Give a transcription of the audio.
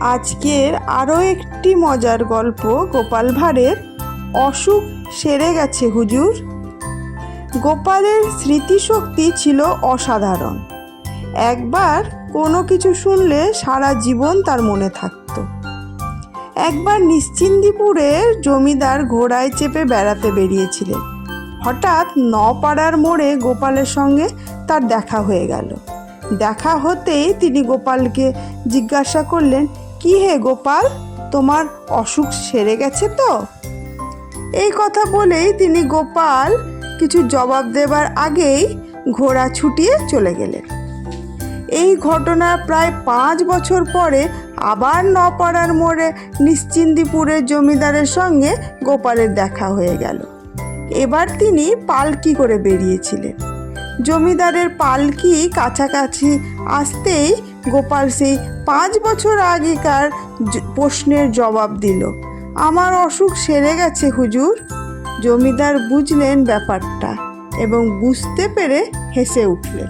আজকের আরও একটি মজার গল্প। গোপাল ভাঁড়ের অসুখ সেরে গেছে হুজুর। গোপালের স্মৃতিশক্তি ছিল অসাধারণ। একবার কোনো কিছু শুনলে সারা জীবন তার মনে থাকতো। একবার নিশ্চিন্দিপুরের জমিদার ঘোড়ায় চেপে বেড়াতে বেরিয়েছিলেন। হঠাৎ নপাড়ার মোড়ে গোপালের সঙ্গে তার দেখা হয়ে গেল। দেখা হতেই তিনি গোপালকে জিজ্ঞাসা করলেন, কি হে গোপাল, তোমার অসুখ সেরে গেছে তো? এই কথা বলেই তিনি গোপাল কিছু জবাব দেবার আগেই ঘোড়া ছুটিয়ে চলে গেলেন। এই ঘটনা প্রায় 5 বছর পরে আবার নপাড়ার মোড়ে নিশ্চিন্দিপুরের জমিদারের সঙ্গে গোপালের দেখা হয়ে গেল। এবার তিনি পালকি করে বেরিয়েছিলেন। জমিদারের পালকি কাছাকাছি আসতেই গোপাল সেই 5 বছর আগেকার প্রশ্নের জবাব দিল, আমার অসুখ সেরে গেছে হুজুর। জমিদার বুঝলেন ব্যাপারটা এবং বুঝতে পেরে হেসে উঠলেন।